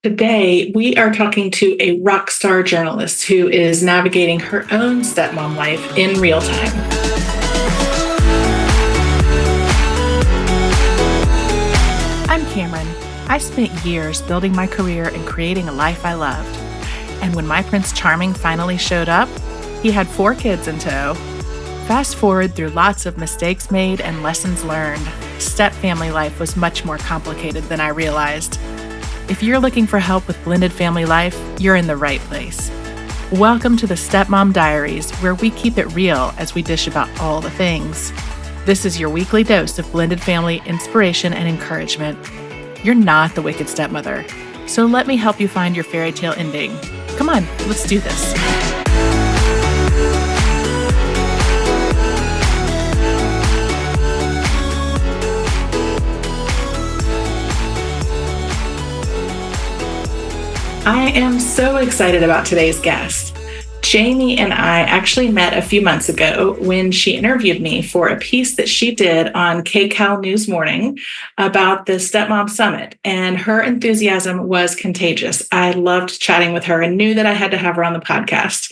Today, we are talking to a rock star journalist who is navigating her own stepmom life in real time. I'm Cameron. I spent years building my career and creating a life I loved. And when my Prince Charming finally showed up, he had 4 kids in tow. Fast forward through lots of mistakes made and lessons learned, step-family life was much more complicated than I realized. If you're looking for help with blended family life, you're in the right place. Welcome to the Stepmom Diaries, where we keep it real as we dish about all the things. This is your weekly dose of blended family inspiration and encouragement. You're not the wicked stepmother, so let me help you find your fairy tale ending. Come on, let's do this. I am so excited about today's guest. Jamie and I actually met a few months ago when she interviewed me for a piece that she did on KCAL News Morning about the Stepmom Summit, and her enthusiasm was contagious. I loved chatting with her and knew that I had to have her on the podcast.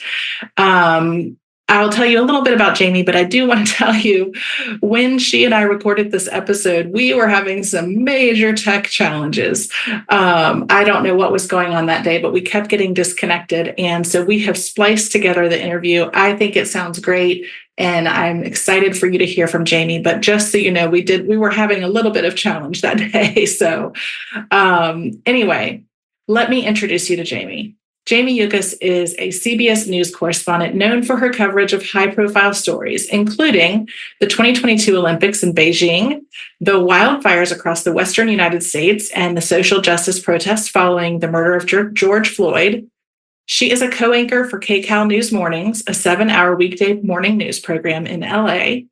I'll tell you a little bit about Jamie, but I do want to tell you, when she and I recorded this episode, we were having some major tech challenges. I don't know what was going on that day, but we kept getting disconnected. And so we have spliced together the interview. I think it sounds great, and I'm excited for you to hear from Jamie. But just so you know, we were having a little bit of challenge that day. So anyway, let me introduce you to Jamie. Jamie Yuccas is a CBS News correspondent known for her coverage of high-profile stories, including the 2022 Olympics in Beijing, the wildfires across the western United States, and the social justice protests following the murder of George Floyd. She is a co-anchor for KCAL News Mornings, a 7-hour weekday morning news program in LA.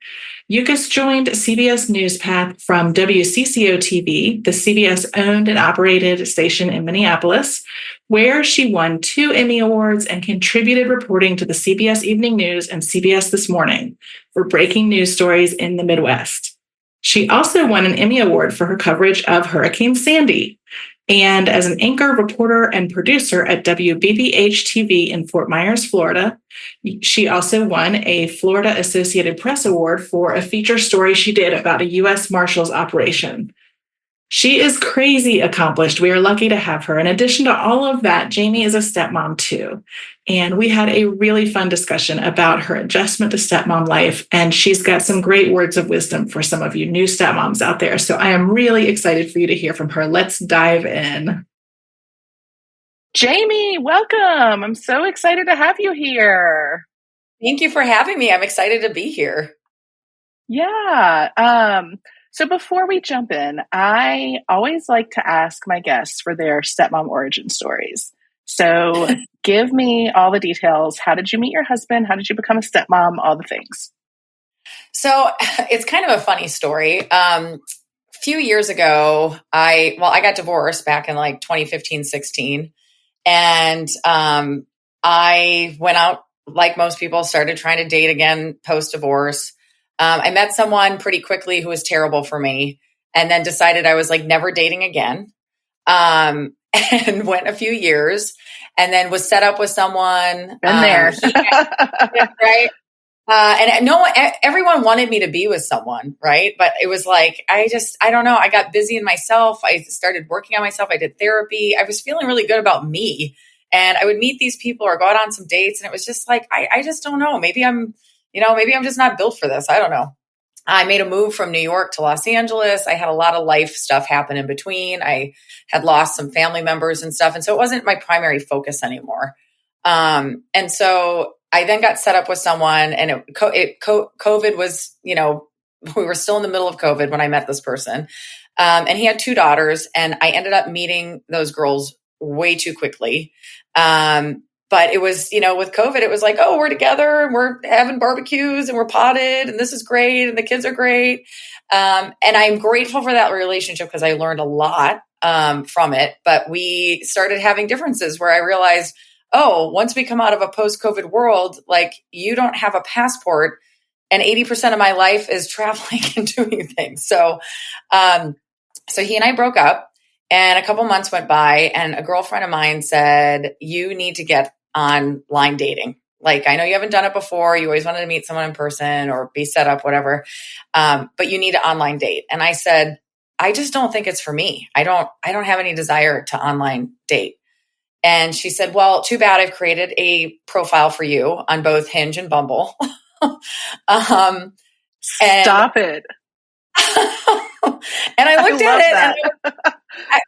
Yuccas joined CBS Newspath from WCCO-TV, the CBS-owned and operated station in Minneapolis, where she won 2 Emmy Awards and contributed reporting to the CBS Evening News and CBS This Morning for breaking news stories in the Midwest. She also won an Emmy Award for her coverage of Hurricane Sandy. And as an anchor, reporter, and producer at WBBH-TV in Fort Myers, Florida, she also won a Florida Associated Press Award for a feature story she did about a U.S. Marshals operation. She is crazy accomplished. We are lucky to have her. In addition to all of that, Jamie is a stepmom too. And we had a really fun discussion about her adjustment to stepmom life. And she's got some great words of wisdom for some of you new stepmoms out there. So I am really excited for you to hear from her. Let's dive in. Jamie, welcome. I'm so excited to have you here. Thank you for having me. I'm excited to be here. Yeah. So before we jump in, I always like to ask my guests for their stepmom origin stories. So give me all the details. How did you meet your husband? How did you become a stepmom? All the things. So it's kind of a funny story. A few years ago, I got divorced back in like 2015, 16. And I went out, like most people, started trying to date again post-divorce. I met someone pretty quickly who was terrible for me, and then decided I was like never dating again. And went a few years, and then was set up with someone. Been there. Right. And no one, everyone wanted me to be with someone. Right. But it was like, I don't know. I got busy in myself. I started working on myself. I did therapy. I was feeling really good about me, and I would meet these people or go out on some dates. And it was just like, I just don't know. Maybe I'm just not built for this. I don't know. I made a move from New York to Los Angeles. I had a lot of life stuff happen in between. I had lost some family members and stuff. And so it wasn't my primary focus anymore. And so I then got set up with someone, and COVID was, we were still in the middle of COVID when I met this person. And he had 2 daughters, and I ended up meeting those girls way too quickly. But it was, with COVID, it was like, oh, we're together and we're having barbecues and we're potted and this is great and the kids are great. And I'm grateful for that relationship because I learned a lot from it. But we started having differences where I realized, oh, once we come out of a post-COVID world, like you don't have a passport and 80% of my life is traveling and doing things. So he and I broke up. And a couple months went by and a girlfriend of mine said, you need to get online dating. Like, I know you haven't done it before. You always wanted to meet someone in person or be set up, whatever. But you need to online date. And I said, I just don't think it's for me. I don't have any desire to online date. And she said, well, too bad. I've created a profile for you on both Hinge and Bumble. Stop it. And I looked at it and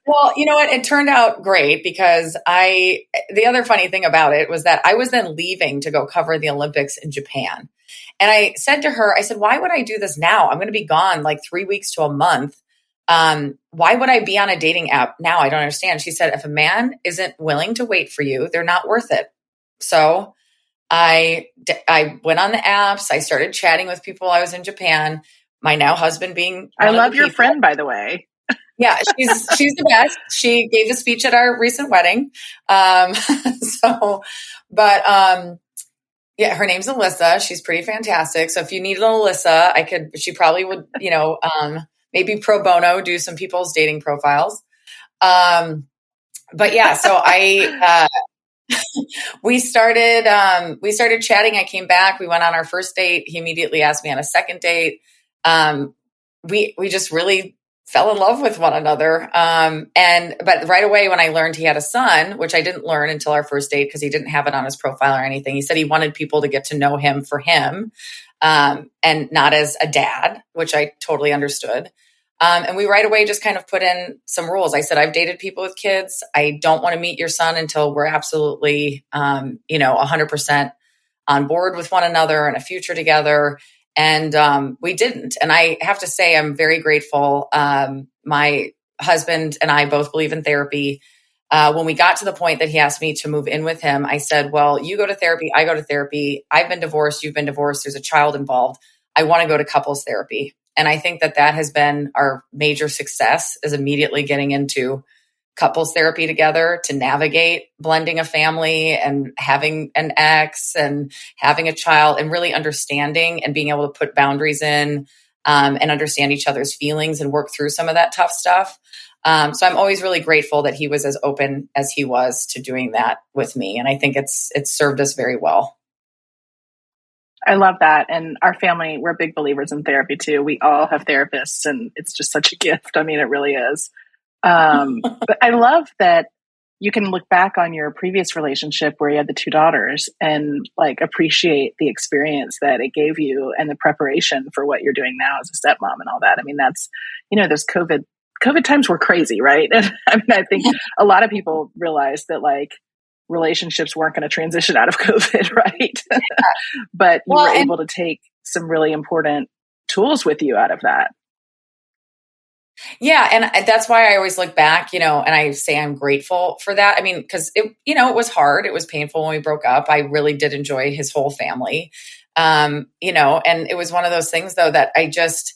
well, you know what? It turned out great because the other funny thing about it was that I was then leaving to go cover the Olympics in Japan. And I said to her, I said, why would I do this now? I'm going to be gone like 3 weeks to a month. Why would I be on a dating app now? I don't understand. She said, if a man isn't willing to wait for you, they're not worth it. So I went on the apps. I started chatting with people. I was in Japan. My now husband being I love your friend, by the way. Yeah, she's the best. She gave a speech at our recent wedding. Yeah, her name's Alyssa. She's pretty fantastic. So if you need an Alyssa, she probably would, maybe pro bono do some people's dating profiles. But yeah, so we started chatting. I came back. We went on our first date. He immediately asked me on a second date. We just really fell in love with one another. But right away when I learned he had a son, which I didn't learn until our first date because he didn't have it on his profile or anything. He said he wanted people to get to know him for him, and not as a dad, which I totally understood. And we right away just kind of put in some rules. I said, I've dated people with kids. I don't want to meet your son until we're absolutely, 100% on board with one another and a future together. And we didn't. And I have to say, I'm very grateful. My husband and I both believe in therapy. When we got to the point that he asked me to move in with him, I said, well, you go to therapy. I go to therapy. I've been divorced. You've been divorced. There's a child involved. I want to go to couples therapy. And I think that has been our major success, is immediately getting into couples therapy together to navigate blending a family and having an ex and having a child and really understanding and being able to put boundaries in, and understand each other's feelings and work through some of that tough stuff. So I'm always really grateful that he was as open as he was to doing that with me. And I think it's served us very well. I love that. And our family, we're big believers in therapy too. We all have therapists and it's just such a gift. I mean, it really is. But I love that you can look back on your previous relationship where you had the 2 daughters and like appreciate the experience that it gave you and the preparation for what you're doing now as a stepmom and all that. I mean, that's, those COVID times were crazy, right? And I mean, I think a lot of people realized that like relationships weren't going to transition out of COVID, right? Yeah. But you were able to take some really important tools with you out of that. Yeah. And that's why I always look back, and I say I'm grateful for that. I mean, because it was hard. It was painful when we broke up. I really did enjoy his whole family, and it was one of those things though that I just,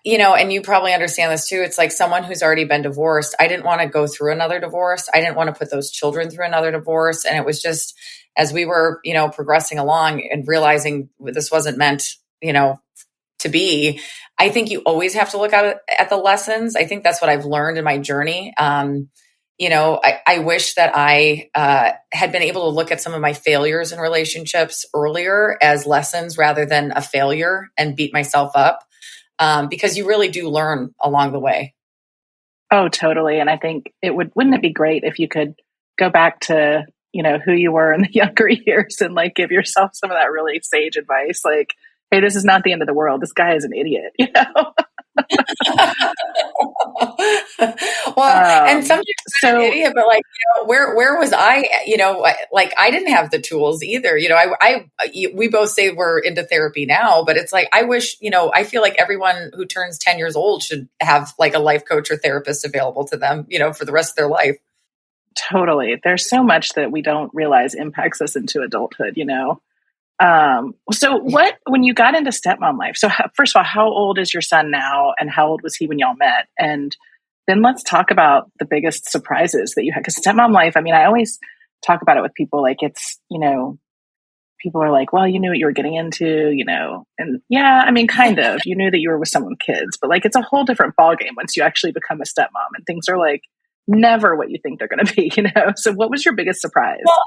and you probably understand this too. It's like someone who's already been divorced. I didn't want to go through another divorce. I didn't want to put those children through another divorce. And it was just, as we were, progressing along and realizing this wasn't meant, to be, I think you always have to look at the lessons. I think that's what I've learned in my journey. I wish that I had been able to look at some of my failures in relationships earlier as lessons rather than a failure and beat myself up. Because you really do learn along the way. Oh, totally. And I think wouldn't it be great if you could go back to, who you were in the younger years and like give yourself some of that really sage advice. Like, hey, this is not the end of the world. This guy is an idiot, Well, and sometimes I'm an idiot, but like, where was I? Like I didn't have the tools either. We both say we're into therapy now, but it's like I wish, I feel like everyone who turns 10 years old should have like a life coach or therapist available to them, for the rest of their life. Totally. There's so much that we don't realize impacts us into adulthood, So when you got into stepmom life, so first of all, how old is your son now and how old was he when y'all met? And then let's talk about the biggest surprises that you had. Because stepmom life, I mean, I always talk about it with people like it's, people are like, well, you knew what you were getting into, and yeah, I mean, kind of, you knew that you were with someone with kids, but like, it's a whole different ballgame once you actually become a stepmom and things are like never what you think they're going to be, So what was your biggest surprise? Well,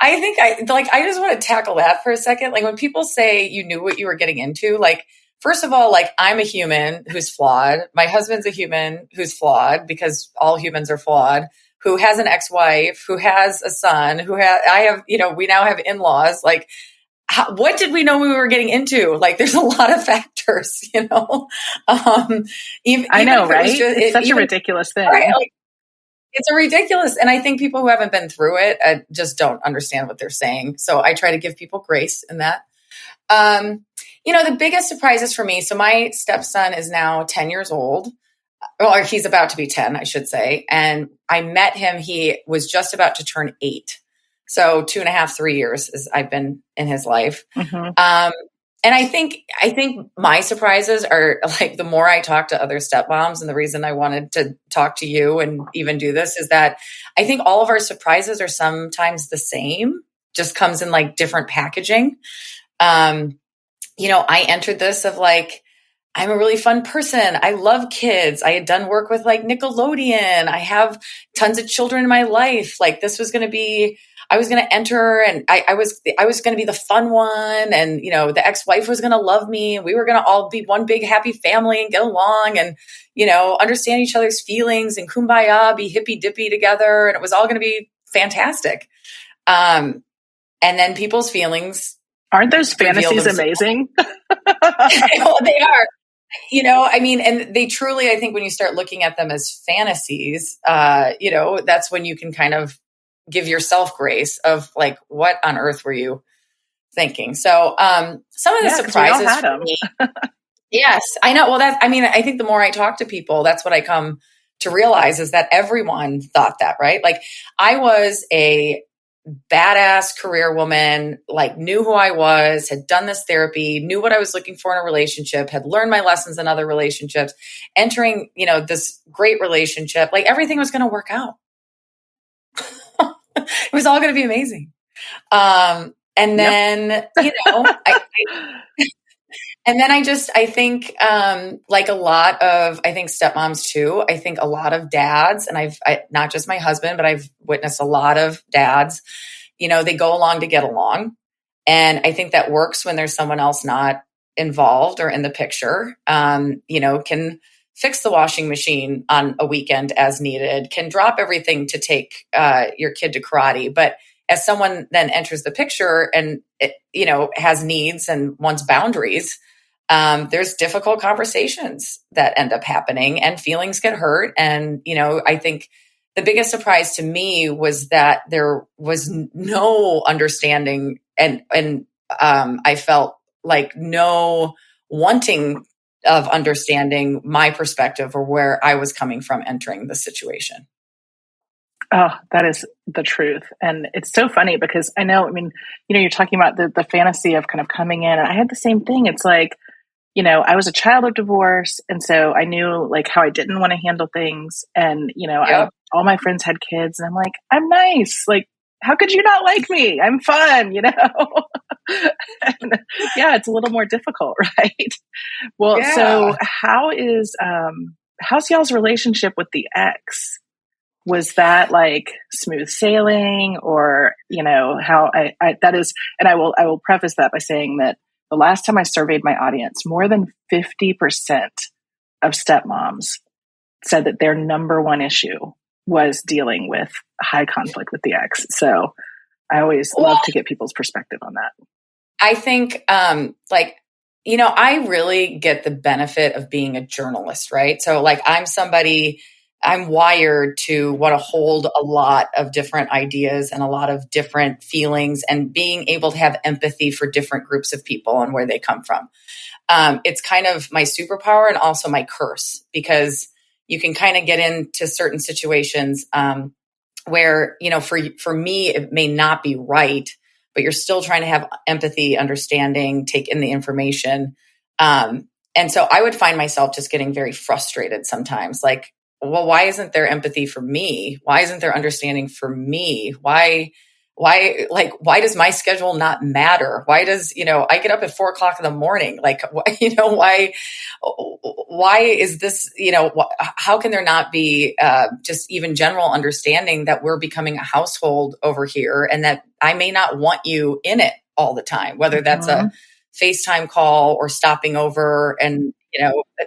I think I just want to tackle that for a second. Like when people say you knew what you were getting into, like, first of all, like I'm a human who's flawed. My husband's a human who's flawed because all humans are flawed, who has an ex-wife, who has a son, we now have in-laws. Like, what did we know we were getting into? Like, there's a lot of factors, I know, right? It's such a ridiculous thing. Right, like, it's a ridiculous. And I think people who haven't been through it just don't understand what they're saying. So I try to give people grace in that. The biggest surprises for me. So my stepson is now 10 years old. Or he's about to be 10, I should say. And I met him. He was just about to turn 8. So 2.5, 3 years as I've been in his life. Mm-hmm. And I think my surprises are like the more I talk to other stepmoms, and the reason I wanted to talk to you and even do this is that I think all of our surprises are sometimes the same, just comes in like different packaging. I entered this of like, I'm a really fun person. I love kids. I had done work with like Nickelodeon. I have tons of children in my life. Like this was going to be, I was going to enter and I was going to be the fun one. And, the ex-wife was going to love me. And we were going to all be one big happy family and get along and, understand each other's feelings and kumbaya, be hippy dippy together. And it was all going to be fantastic. And then people's feelings. Aren't those fantasies amazing? Well, they are. And they truly, I think when you start looking at them as fantasies, that's when you can kind of give yourself grace of like, what on earth were you thinking? So some of the surprises for me. Yes, I know. Well, I think the more I talk to people, that's what I come to realize is that everyone thought that, right? Like I was a badass career woman, like knew who I was, had done this therapy, knew what I was looking for in a relationship, had learned my lessons in other relationships, entering, this great relationship, like everything was going to work out. It was all going to be amazing. And then, and then I think, like a lot of, I think stepmoms too, I think a lot of dads, and not just my husband, but I've witnessed a lot of dads, they go along to get along. And I think that works when there's someone else not involved or in the picture, can fix the washing machine on a weekend as needed, can drop everything to take your kid to karate. But as someone then enters the picture and, has needs and wants boundaries, there's difficult conversations that end up happening and feelings get hurt. And, I think the biggest surprise to me was that there was no understanding and I felt like no wanting of understanding my perspective or where I was coming from entering the situation. Oh, that is the truth. And it's so funny because I know, you're talking about the fantasy of kind of coming in, and I had the same thing. It's like, I was a child of divorce. And so I knew like how I didn't want to handle things. And, all my friends had kids and I'm like, I'm nice. Like, how could you not like me? I'm fun, and, yeah, it's a little more difficult, right? Well, yeah. So how's y'all's relationship with the ex? Was that like smooth sailing or, how that is, and I will preface that by saying that the last time I surveyed my audience, more than 50% of stepmoms said that their number one issue was dealing with high conflict with the ex. So I always love to get people's perspective on that. I think, I really get the benefit of being a journalist, right? So like I'm wired to want to hold a lot of different ideas and a lot of different feelings and being able to have empathy for different groups of people and where they come from. It's kind of my superpower and also my curse because you can kind of get into certain situations where, for me, it may not be right, but you're still trying to have empathy, understanding, take in the information. And so I would find myself just getting very frustrated sometimes, like, well, why isn't there empathy for me? Why isn't there understanding for me? Why why does my schedule not matter? Why does, I get up at 4:00 in the morning? Like, why is this, how can there not be just even general understanding that we're becoming a household over here and that I may not want you in it all the time, whether that's a FaceTime call or stopping over and,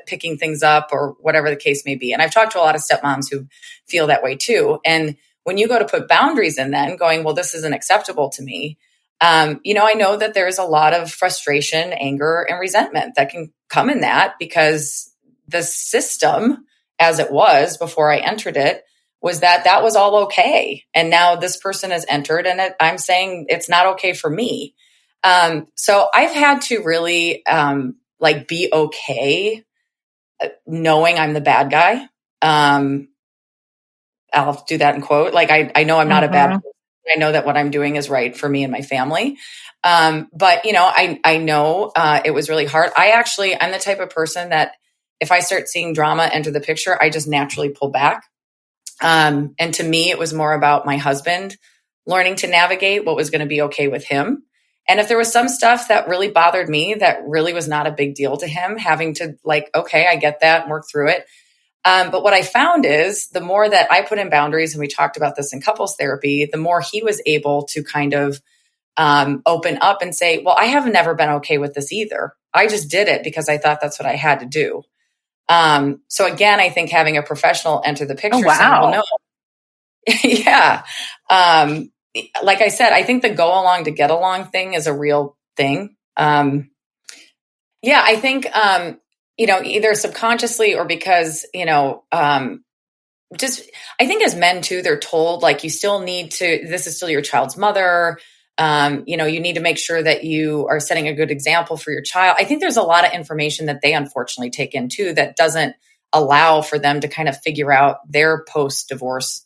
picking things up or whatever the case may be. And I've talked to a lot of stepmoms who feel that way too. And when you go to put boundaries in then going, well, this isn't acceptable to me. I know that there's a lot of frustration, anger, and resentment that can come in that because the system as it was before I entered it was that was all okay. And now this person has entered and I'm saying it's not okay for me. So I've had to really be okay knowing I'm the bad guy. I'll do that in quote. Like, I know I'm not a bad person. I know that what I'm doing is right for me and my family. But I know it was really hard. I'm the type of person that if I start seeing drama enter the picture, I just naturally pull back. And to me, it was more about my husband learning to navigate what was going to be okay with him. And if there was some stuff that really bothered me, that really was not a big deal to him, having to okay, I get that and work through it. But what I found is the more that I put in boundaries, and we talked about this in couples therapy, the more he was able to kind of open up and say, well, I have never been okay with this either. I just did it because I thought that's what I had to do. So again, I think having a professional enter the picture. Oh, wow. Saying, well, no. Yeah. Like I said, I think the go along to get along thing is a real thing. I think, either subconsciously or because, I think as men too, they're told you still need to, this is still your child's mother. You need to make sure that you are setting a good example for your child. I think there's a lot of information that they unfortunately take in too, that doesn't allow for them to kind of figure out their post-divorce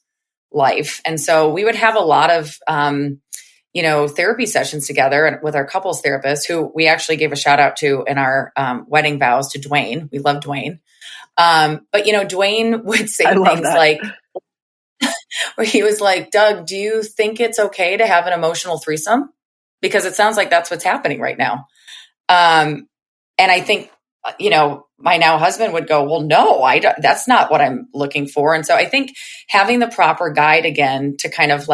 life. And so we would have a lot of, therapy sessions together with our couples therapist, who we actually gave a shout out to in our wedding vows to Dwayne. We love Dwayne. But Dwayne would say things like, where he was like, Doug, do you think it's okay to have an emotional threesome? Because it sounds like that's what's happening right now. And I think, my now husband would go, well, no, that's not what I'm looking for. And so I think having the proper guide again to kind of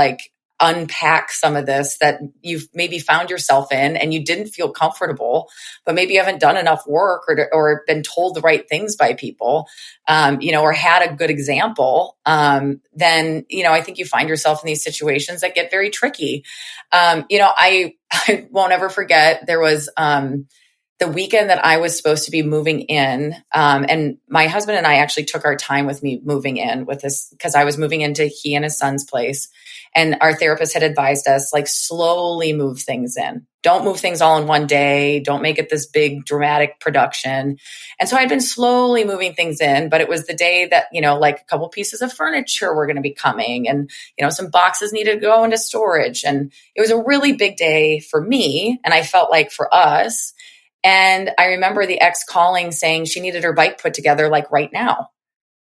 unpack some of this that you've maybe found yourself in and you didn't feel comfortable, but maybe you haven't done enough work or been told the right things by people, or had a good example, then, I think you find yourself in these situations that get very tricky. I won't ever forget, there was, the weekend that I was supposed to be moving in, and my husband and I actually took our time with me moving in with this, because I was moving into he and his son's place. And our therapist had advised us, slowly move things in. Don't move things all in one day. Don't make it this big dramatic production. And so I'd been slowly moving things in, but it was the day that, a couple pieces of furniture were going to be coming and, some boxes needed to go into storage. And it was a really big day for me. And I felt like for us. And I remember the ex calling saying she needed her bike put together right now.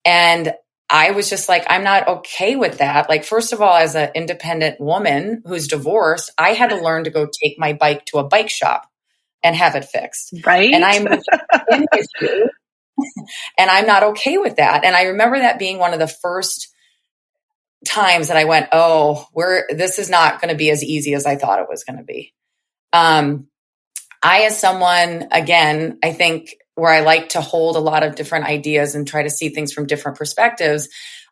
And I was just I'm not okay with that. First of all, as an independent woman who's divorced, I had to learn to go take my bike to a bike shop and have it fixed. Right. And I'm in with you, and I'm not okay with that. And I remember that being one of the first times that I went, this is not going to be as easy as I thought it was going to be. I, as someone, again, I think where I like to hold a lot of different ideas and try to see things from different perspectives,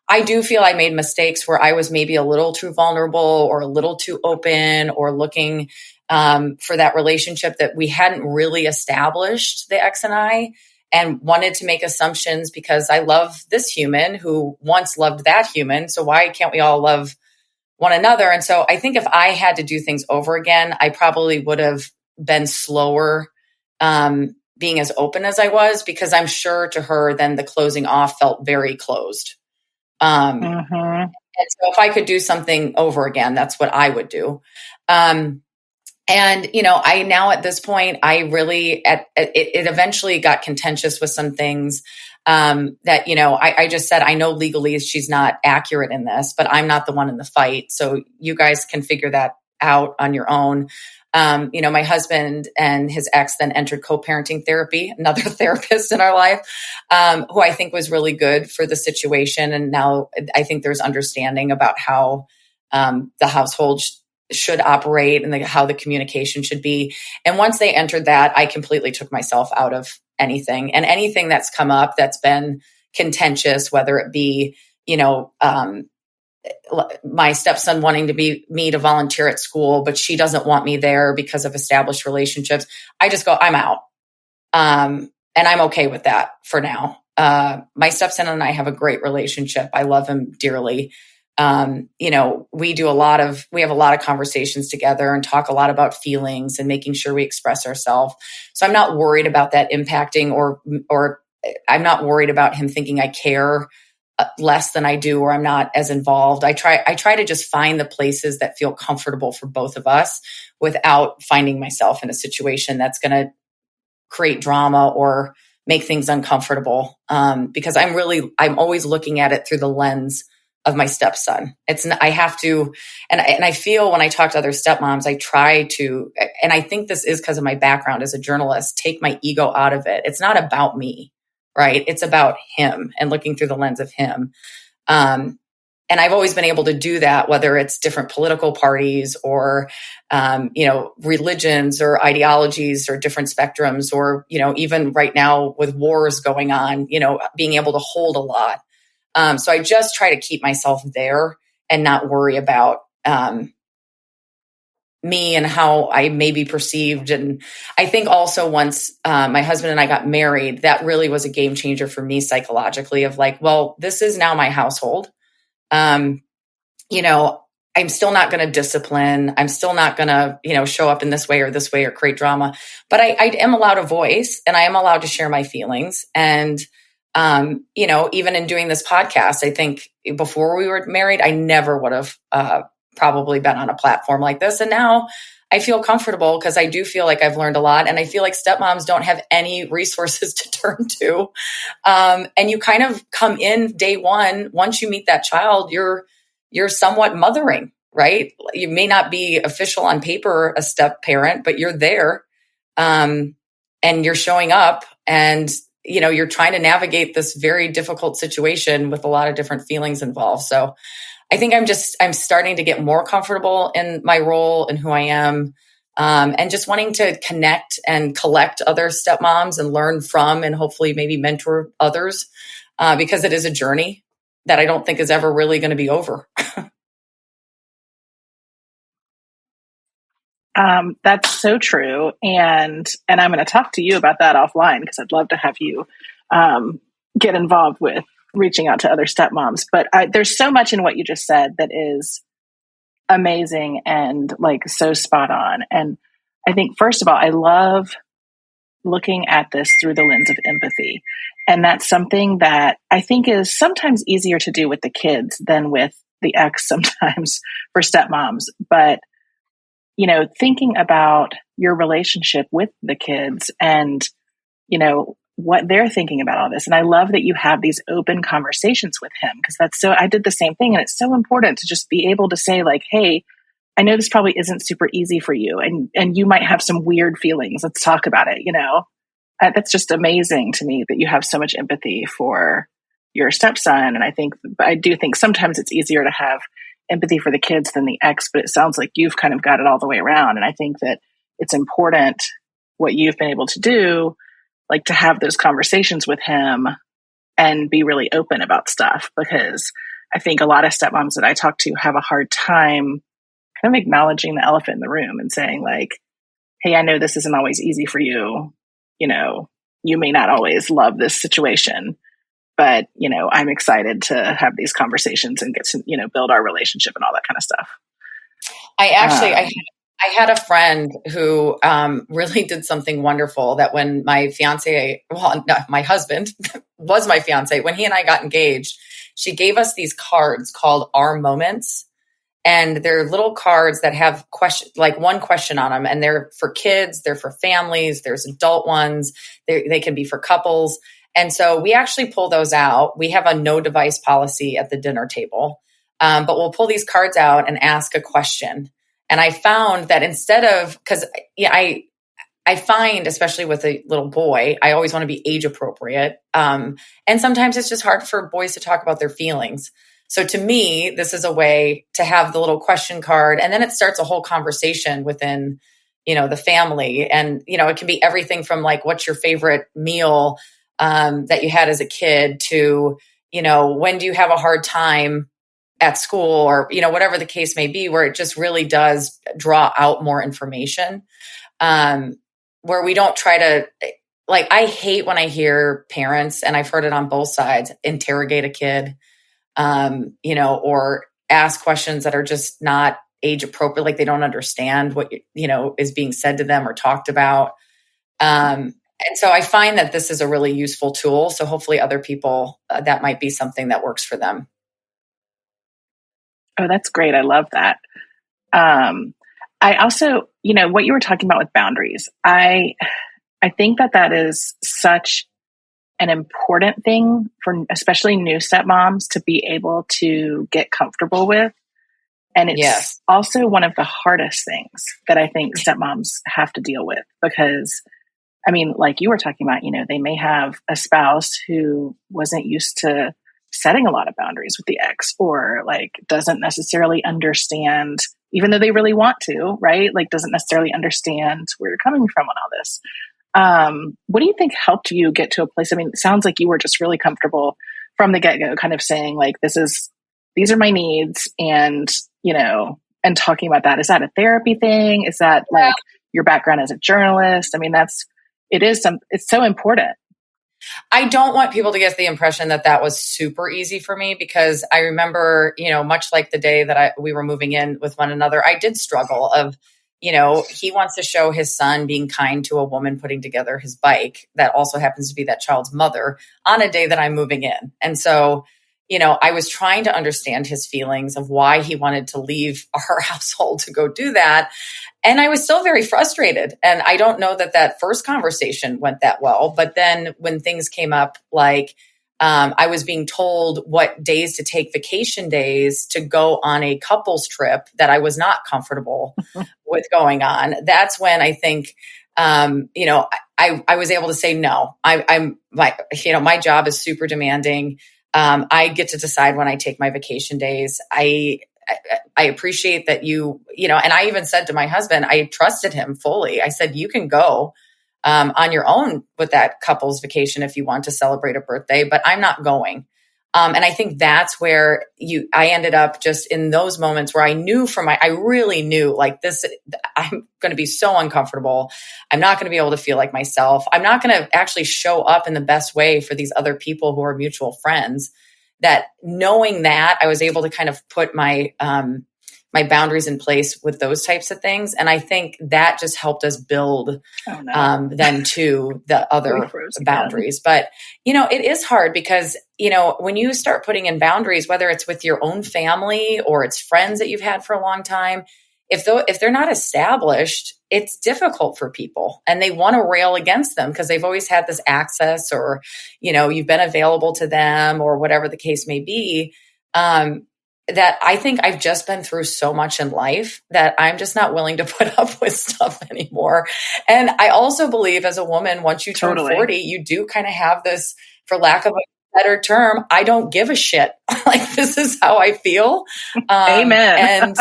I do feel I made mistakes where I was maybe a little too vulnerable or a little too open or looking for that relationship that we hadn't really established, the ex and I, and wanted to make assumptions because I love this human who once loved that human. So why can't we all love one another? And so I think if I had to do things over again, I probably would have been slower being as open as I was, because I'm sure to her then the closing off felt very closed. And so if I could do something over again, that's what I would do. And, I now at this point, I really, it eventually got contentious with some things. that, I just said, I know legally she's not accurate in this, but I'm not the one in the fight. So you guys can figure that out on your own. My husband and his ex then entered co-parenting therapy, another therapist in our life, who I think was really good for the situation. And now I think there's understanding about how the household should operate and how the communication should be. And once they entered that, I completely took myself out of anything, and anything that's come up that's been contentious, whether it be, my stepson wanting me to volunteer at school, but she doesn't want me there because of established relationships. I just go, I'm out. And I'm okay with that for now. My stepson and I have a great relationship. I love him dearly. We have a lot of conversations together and talk a lot about feelings and making sure we express ourselves. So I'm not worried about that impacting or I'm not worried about him thinking I care less than I do, or I'm not as involved. I try to just find the places that feel comfortable for both of us without finding myself in a situation that's going to create drama or make things uncomfortable. Because I'm always looking at it through the lens of my stepson. I have to, and I feel when I talk to other stepmoms, I try to, and I think this is because of my background as a journalist, take my ego out of it. It's not about me, right? It's about him and looking through the lens of him. And I've always been able to do that, whether it's different political parties or, religions or ideologies or different spectrums, or, even right now with wars going on, being able to hold a lot. So I just try to keep myself there and not worry about me and how I may be perceived. And I think also once my husband and I got married, that really was a game changer for me psychologically of like, well, this is now my household. I'm still not going to discipline. I'm still not going to, show up in this way or create drama. But I am allowed a voice and I am allowed to share my feelings. And even in doing this podcast, I think before we were married, I never would have probably been on a platform like this. And now I feel comfortable because I do feel like I've learned a lot. And I feel like stepmoms don't have any resources to turn to. And you kind of come in day one. Once you meet that child, you're somewhat mothering, right? You may not be official on paper, a step parent, but you're there and you're showing up and you're trying to navigate this very difficult situation with a lot of different feelings involved. So I think I'm starting to get more comfortable in my role and who I am, and just wanting to connect and collect other stepmoms and learn from and hopefully maybe mentor others, because it is a journey that I don't think is ever really going to be over. That's so true. And I'm going to talk to you about that offline because I'd love to have you get involved with reaching out to other stepmoms. But there's so much in what you just said that is amazing and like so spot on. And I think, first of all, I love looking at this through the lens of empathy. And that's something that I think is sometimes easier to do with the kids than with the ex sometimes for stepmoms. But thinking about your relationship with the kids and, what they're thinking about all this. And I love that you have these open conversations with him because I did the same thing. And it's so important to just be able to say like, hey, I know this probably isn't super easy for you and you might have some weird feelings. Let's talk about it. That's just amazing to me that you have so much empathy for your stepson. And I do think sometimes it's easier to have empathy for the kids than the ex, but it sounds like you've kind of got it all the way around. And I think that it's important what you've been able to do, like to have those conversations with him and be really open about stuff, because I think a lot of stepmoms that I talk to have a hard time kind of acknowledging the elephant in the room and saying like, hey, I know this isn't always easy for you. You may not always love this situation, but, I'm excited to have these conversations and get to, build our relationship and all that kind of stuff. I had a friend who really did something wonderful that when my husband was my fiance, when he and I got engaged, she gave us these cards called Our Moments. And they're little cards that have one question on them. And they're for kids, they're for families, there's adult ones, they can be for couples. And so we actually pull those out. We have a no device policy at the dinner table, but we'll pull these cards out and ask a question. And I found that instead of, because I find, especially with a little boy, I always want to be age appropriate. And sometimes it's just hard for boys to talk about their feelings. So to me, this is a way to have the little question card, and then it starts a whole conversation within, the family. And, it can be everything from like, what's your favorite meal that you had as a kid to, when do you have a hard time at school, or, whatever the case may be, where it just really does draw out more information. Where we don't try to, like, I hate when I hear parents, and I've heard it on both sides, interrogate a kid, or ask questions that are just not age appropriate, like they don't understand what, is being said to them or talked about. And so I find that this is a really useful tool. So hopefully other people, that might be something that works for them. Oh, that's great. I love that. I also, what you were talking about with boundaries, I think that is such an important thing for especially new stepmoms to be able to get comfortable with. And it's also one of the hardest things that I think stepmoms have to deal with, because like you were talking about, they may have a spouse who wasn't used to setting a lot of boundaries with the ex, or like doesn't necessarily understand, even though they really want to, right? Like doesn't necessarily understand where you're coming from on all this. What do you think helped you get to a place? It sounds like you were just really comfortable from the get-go, kind of saying like, these are my needs, and, and talking about that. Is that a therapy thing? Is that like your background as a journalist? It's so important. I don't want people to get the impression that was super easy for me, because I remember, much like the day that we were moving in with one another, I did struggle of, he wants to show his son being kind to a woman putting together his bike that also happens to be that child's mother on a day that I'm moving in. And so, I was trying to understand his feelings of why he wanted to leave our household to go do that. And I was still very frustrated. And I don't know that first conversation went that well. But then when things came up, like I was being told what days to take vacation days to go on a couples trip that I was not comfortable with going on. That's when I think, I was able to say, no, my job is super demanding. I get to decide when I take my vacation days. I appreciate that and I even said to my husband, I trusted him fully. I said, you can go on your own with that couple's vacation if you want to celebrate a birthday, but I'm not going. And I think that's where I ended up just in those moments where I really knew like this, I'm going to be so uncomfortable. I'm not going to be able to feel like myself. I'm not going to actually show up in the best way for these other people who are mutual friends. That knowing that, I was able to kind of put my boundaries in place with those types of things. And I think that just helped us build then to the other boundaries. But, it is hard because, when you start putting in boundaries, whether it's with your own family or it's friends that you've had for a long time, if they're not established, it's difficult for people and they want to rail against them because they've always had this access or, you've been available to them or whatever the case may be. That I think I've just been through so much in life that I'm just not willing to put up with stuff anymore. And I also believe as a woman, once you turn 40, you do kind of have this, for lack of a better term, I don't give a shit. Like, this is how I feel. Amen.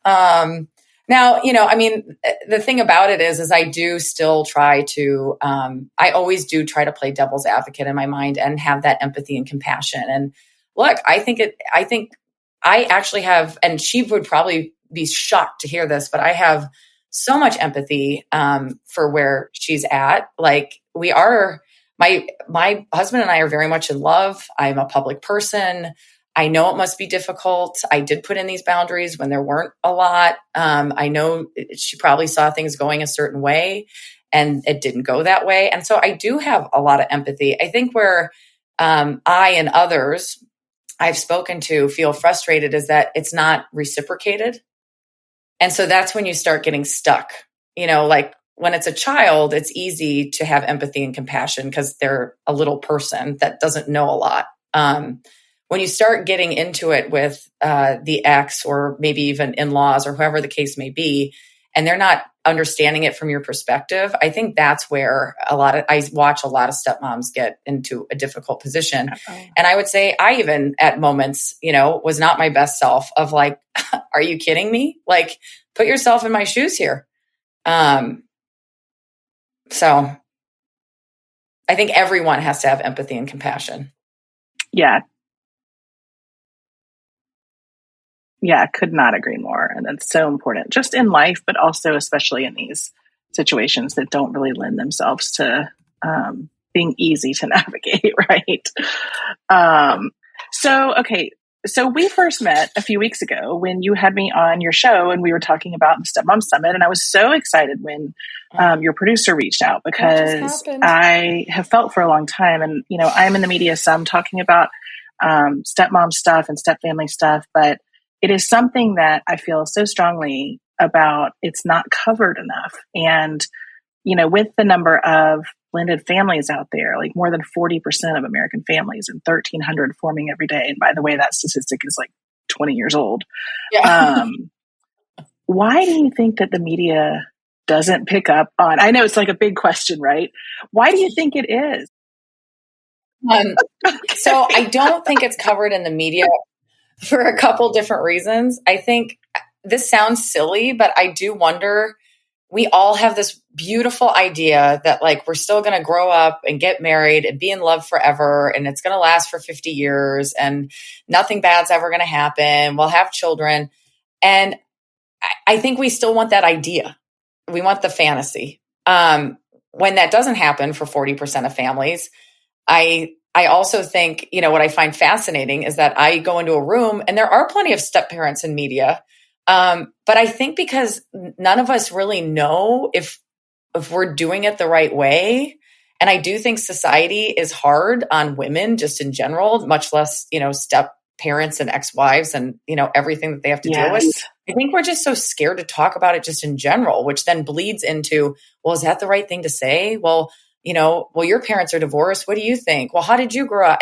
And, now, the thing about it is I do still try to, I always do try to play devil's advocate in my mind and have that empathy and compassion. And look, I think I actually have, and she would probably be shocked to hear this, but I have so much empathy, for where she's at. Like my husband and I are very much in love. I'm a public person. I know it must be difficult. I did put in these boundaries when there weren't a lot. I know she probably saw things going a certain way and it didn't go that way. And so I do have a lot of empathy. I think where I and others I've spoken to feel frustrated is that it's not reciprocated. And so that's when you start getting stuck, like when it's a child, it's easy to have empathy and compassion because they're a little person that doesn't know a lot. When you start getting into it with the ex or maybe even in-laws or whoever the case may be, and they're not understanding it from your perspective, I think that's where I watch a lot of stepmoms get into a difficult position. Uh-oh. And I would say I even at moments, was not my best self of like, are you kidding me? Like, put yourself in my shoes here. So I think everyone has to have empathy and compassion. Yeah. Yeah, could not agree more. And that's so important just in life, but also especially in these situations that don't really lend themselves to being easy to navigate, right? So we first met a few weeks ago when you had me on your show and we were talking about the Stepmom Summit. And I was so excited when your producer reached out because I have felt for a long time, and, I'm in the media some talking about stepmom stuff and stepfamily stuff, but it is something that I feel so strongly about. It's not covered enough. And, with the number of blended families out there, like more than 40% of American families and 1,300 forming every day. And by the way, that statistic is like 20 years old. Yeah. Why do you think that the media doesn't pick up on? I know it's like a big question, right? Why do you think it is? So I don't think it's covered in the media for a couple different reasons. I think this sounds silly, but I do wonder, we all have this beautiful idea that like we're still going to grow up and get married and be in love forever, and it's going to last for 50 years and nothing bad's ever going to happen. We'll have children. And I think we still want that idea. We want the fantasy. When that doesn't happen for 40% of families, I also think, what I find fascinating is that I go into a room and there are plenty of step parents in media. But I think because none of us really know if we're doing it the right way. And I do think society is hard on women just in general, much less, step parents and ex-wives and, everything that they have to deal with. I think we're just so scared to talk about it just in general, which then bleeds into, well, is that the right thing to say? Well, your parents are divorced. What do you think? Well, how did you grow up?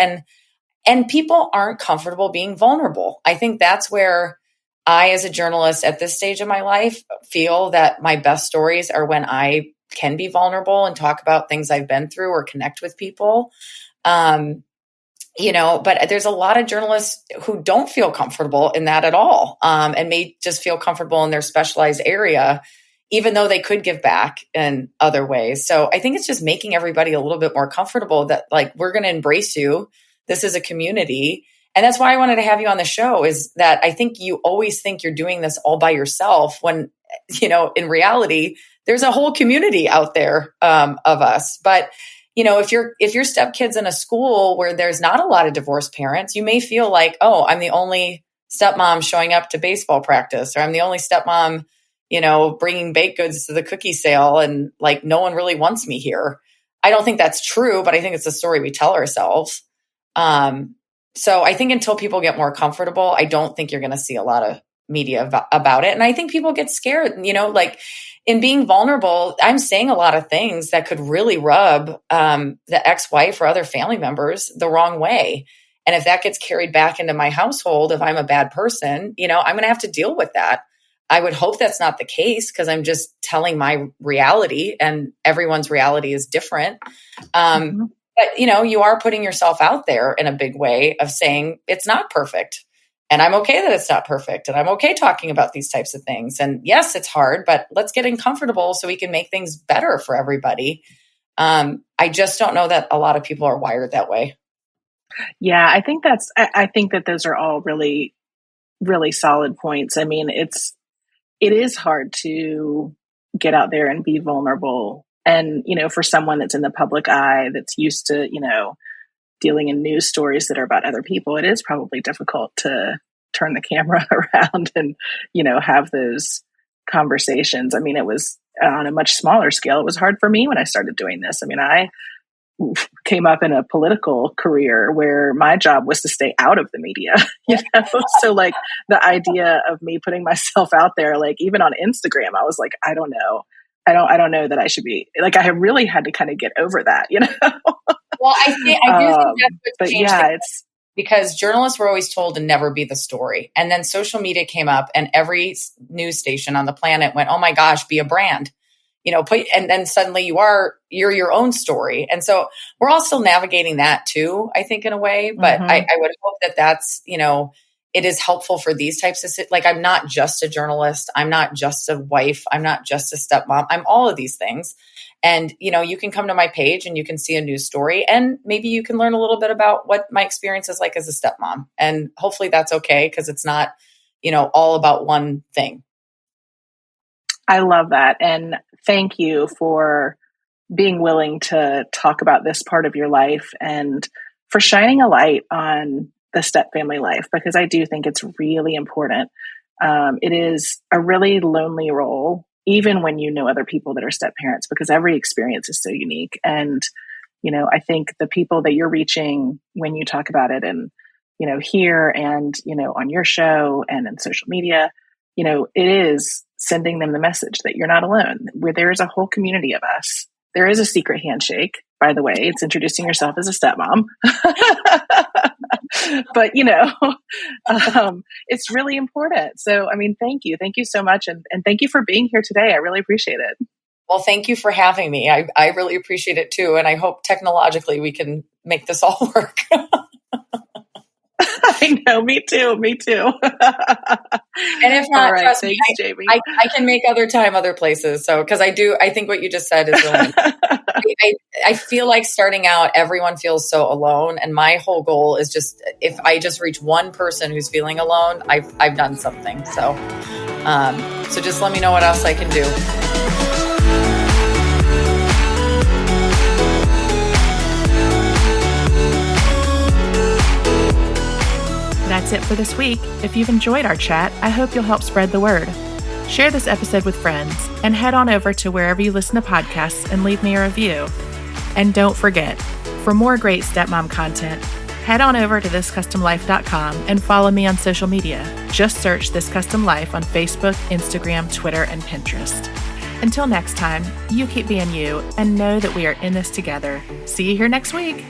And people aren't comfortable being vulnerable. I think that's where I, as a journalist at this stage of my life, feel that my best stories are when I can be vulnerable and talk about things I've been through or connect with people. But there's a lot of journalists who don't feel comfortable in that at all, and may just feel comfortable in their specialized area, even though they could give back in other ways. So I think it's just making everybody a little bit more comfortable that like, we're going to embrace you. This is a community. And that's why I wanted to have you on the show, is that I think you always think you're doing this all by yourself when, in reality, there's a whole community out there of us. But, if your stepkid's in a school where there's not a lot of divorced parents, you may feel like, oh, I'm the only stepmom showing up to baseball practice, or I'm the only stepmom, bringing baked goods to the cookie sale, and like, no one really wants me here. I don't think that's true, but I think it's a story we tell ourselves. So I think until people get more comfortable, I don't think you're going to see a lot of media about it. And I think people get scared, like in being vulnerable, I'm saying a lot of things that could really rub the ex-wife or other family members the wrong way. And if that gets carried back into my household, if I'm a bad person, I'm going to have to deal with that. I would hope that's not the case, because I'm just telling my reality and everyone's reality is different. But, you are putting yourself out there in a big way of saying it's not perfect. And I'm okay that it's not perfect. And I'm okay talking about these types of things. And yes, it's hard, but let's get uncomfortable so we can make things better for everybody. I just don't know that a lot of people are wired that way. Yeah, I think that those are all really, really solid points. I mean, it is hard to get out there and be vulnerable. And, for someone that's in the public eye, that's used to, dealing in news stories that are about other people, it is probably difficult to turn the camera around and, have those conversations. I mean, it was on a much smaller scale. It was hard for me when I started doing this. I mean, I came up in a political career where my job was to stay out of the media, So like the idea of me putting myself out there, like even on Instagram, I was like, I don't know. I don't know that I should be like, I have really had to kind of get over that, you know? Well, I do think that's what's but changed yeah, things, because journalists were always told to never be the story. And then social media came up and every news station on the planet went, oh my gosh, be a brand, and then suddenly you're your own story. And so we're all still navigating that too, I think, in a way, but I would hope that that's, it is helpful for these types of, like, I'm not just a journalist. I'm not just a wife. I'm not just a stepmom. I'm all of these things. And, you can come to my page and you can see a news story, and maybe you can learn a little bit about what my experience is like as a stepmom. And hopefully that's okay, because it's not, all about one thing. I love that. And thank you for being willing to talk about this part of your life and for shining a light on the step family life, because I do think it's really important. It is a really lonely role, even when you know other people that are step parents, because every experience is so unique. And, I think the people that you're reaching when you talk about it and, here and, on your show and in social media, it is sending them the message that you're not alone, where there is a whole community of us. There is a secret handshake, by the way. It's introducing yourself as a stepmom. But, it's really important. So, thank you. Thank you so much. And thank you for being here today. I really appreciate it. Well, thank you for having me. I really appreciate it too. And I hope technologically we can make this all work. I know, me too. And if not, right, trust thanks, me, Jamie. I can make other time, other places. So, because I think what you just said is really, I feel like starting out, everyone feels so alone. And my whole goal is just, if I just reach one person who's feeling alone, I've done something. So, so just let me know what else I can do. That's it for this week. If you've enjoyed our chat, I hope you'll help spread the word. Share this episode with friends and head on over to wherever you listen to podcasts and leave me a review. And don't forget, for more great stepmom content, head on over to thiscustomlife.com and follow me on social media. Just search This Custom Life on Facebook, Instagram, Twitter, and Pinterest. Until next time, you keep being you and know that we are in this together. See you here next week.